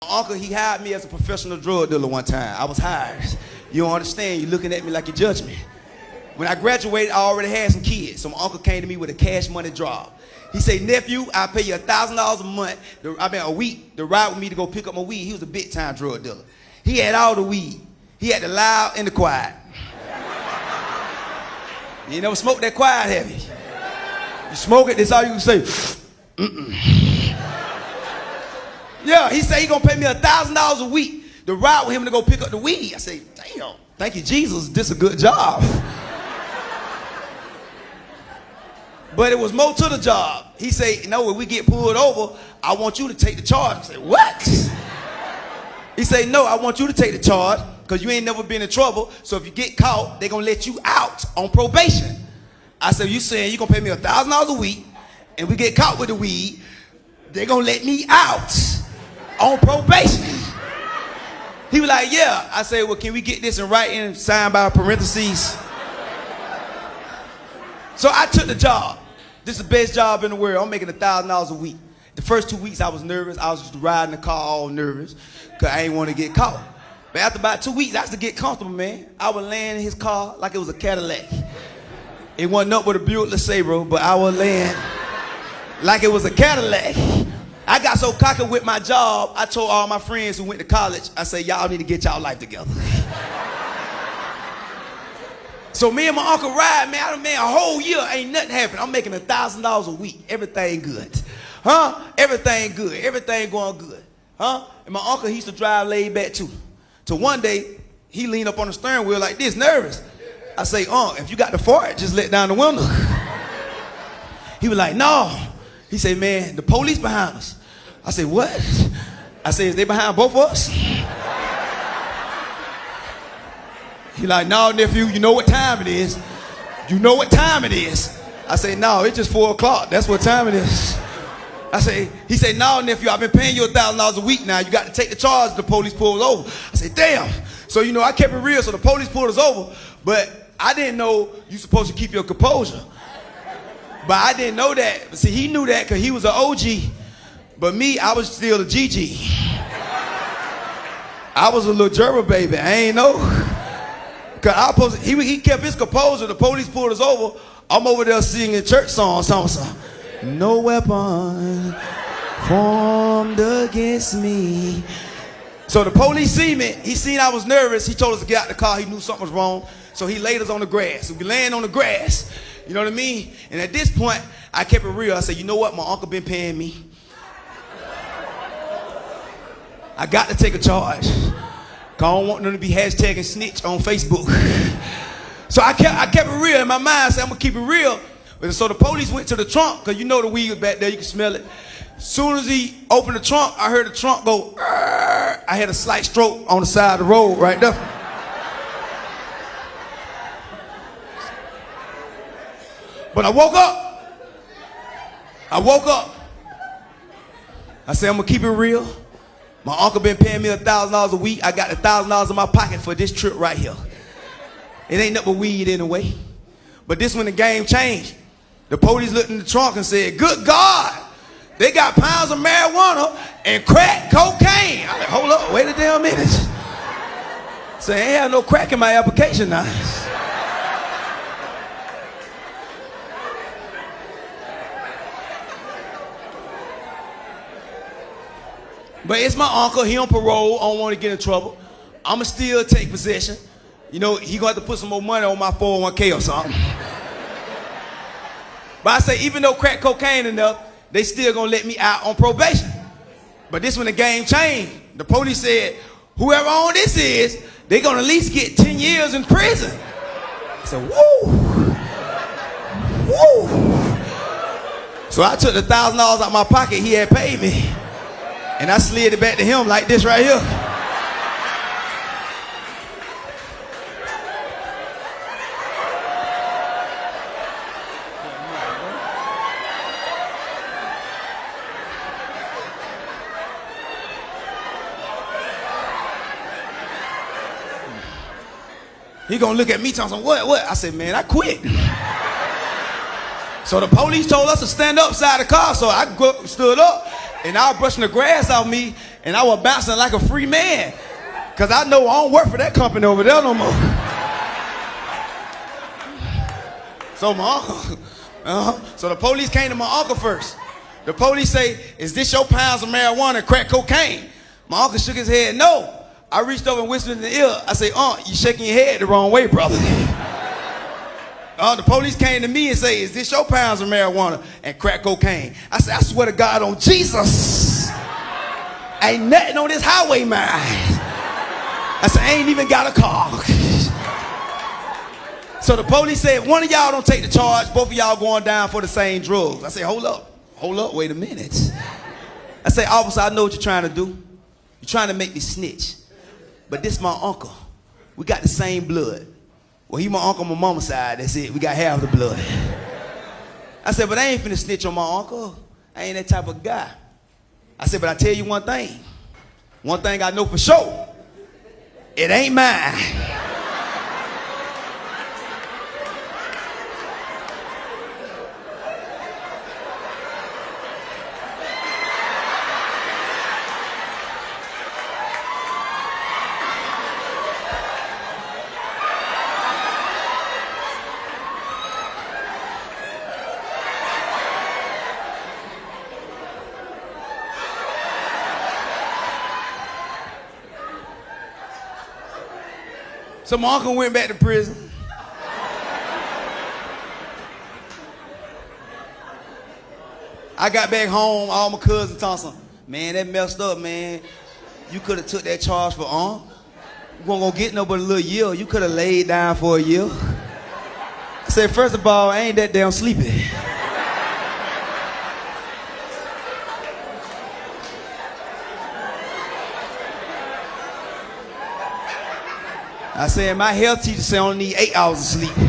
Uncle, he hired me as a professional drug dealer one time. I was hired. You don't understand. You're looking at me like you judge me. When I graduated, I already had some kids. So my uncle came to me with a cash money job. He said, nephew, I'll pay you $1,000 a month, a week, to ride with me to go pick up my weed. He was a big time drug dealer. He had all the weed. He had the loud and the quiet. You never smoked that quiet, have you? You smoke it, that's all you can say. Yeah, he said he gonna pay me $1,000 a week to ride with him to go pick up the weed. I say, damn, thank you, Jesus, this is a good job. But it was more to the job. He said, you know, when we get pulled over, I want you to take the charge. I said, what? He said, no, I want you to take the charge because you ain't never been in trouble. So if you get caught, they're going to let you out on probation. I said, you saying you're going to pay me $1,000 a week and we get caught with the weed, they're going to let me out on probation. He was like, yeah. I said, well, can we get this in writing, signed by parentheses? So I took the job. This is the best job in the world. I'm making $1,000 a week. The first 2 weeks I was nervous. I was just riding the car all nervous because I ain't want to get caught. But after about 2 weeks, I used to get comfortable, man. I would land in his car like it was a Cadillac. It wasn't up with a Buick LeSabre, but I would land like it was a Cadillac. I got so cocky with my job, I told all my friends who went to college, I said, y'all need to get y'all life together. So me and my uncle ride, man, a whole year ain't nothing happened. I'm making $1,000 a week. Everything good. Huh? Everything good. Everything going good. Huh? And my uncle, he used to drive laid back too. So one day, he leaned up on the steering wheel like this, nervous. I say, if you got the fart, just let down the window. He was like, no. He said, man, the police behind us. I said, what? I said, is they behind both of us? He like, no, nephew, you know what time it is. You know what time it is. I say, no, it's just 4 o'clock. That's what time it is. He said, no, nephew, I've been paying you $1,000 a week now. You got to take the charge. The police pulled us over. I said, damn. So, you know, I kept it real. So the police pulled us over, but I didn't know you supposed to keep your composure. But I didn't know that. But see, he knew that because he was an OG. But me, I was still a GG. I was a little gerber baby. I ain't know. Cause he kept his composure. The police pulled us over. I'm over there singing church songs. No weapon formed against me. So the police see me. He seen I was nervous. He told us to get out the car. He knew something was wrong. So he laid us on the grass. So we laying on the grass. You know what I mean? And at this point, I kept it real. I said, you know what? My uncle been paying me. I got to take a charge. I don't want them to be hashtagging snitch on Facebook. So I kept it real in my mind. I said, I'm going to keep it real. So the police went to the trunk, because you know the weed was back there. You can smell it. As soon as he opened the trunk, I heard the trunk go, Arr! I had a slight stroke on the side of the road right there. But I woke up. I said, I'm going to keep it real. My uncle been paying me $1,000 a week. I got $1,000 in my pocket for this trip right here. It ain't nothing but weed anyway. But this when the game changed. The police looked in the trunk and said, good God, they got pounds of marijuana and crack cocaine. I like, hold up, wait a damn minute. So I ain't have no crack in my application now. But it's my uncle, he on parole, I don't want to get in trouble. I'ma still take possession. You know, he gonna have to put some more money on my 401k or something. But I say, even though crack cocaine enough, they still gonna let me out on probation. But this when the game changed. The police said, whoever on this is, they gonna at least get 10 years in prison. I said, woo, woo. So I took the $1,000 out my pocket he had paid me. And I slid it back to him like this right here. He gonna look at me talking, what? I said, man, I quit. So the police told us to stand up side the car, so I stood up. And I was brushing the grass off me, And I was bouncing like a free man. Because I know I don't work for that company over there no more. So my uncle, so the police came to my uncle first. The police say, is this your pounds of marijuana and crack cocaine? My uncle shook his head, no. I reached over and whispered in the ear. I say, you shaking your head the wrong way, brother. The police came to me and say, is this your pounds of marijuana and crack cocaine? I said, I swear to God on Jesus, ain't nothing on this highway, man. I said, I ain't even got a car. So the police said, one of y'all don't take the charge, both of y'all going down for the same drugs. I said, hold up, wait a minute. I said, officer, I know what you're trying to do. You're trying to make me snitch. But this my uncle. We got the same blood. Well, he my uncle on my mama's side, that's it. We got half the blood. I said, but I ain't finna snitch on my uncle. I ain't that type of guy. I said, but I tell you one thing. One thing I know for sure. It ain't mine. So my uncle went back to prison. I got back home, all my cousins told me, man, that messed up, man. You could have took that charge for You weren't gonna get no but a little year. You could have laid down for a year. I said, first of all, I ain't that damn sleepy. I said, my health teacher said I only need 8 hours of sleep.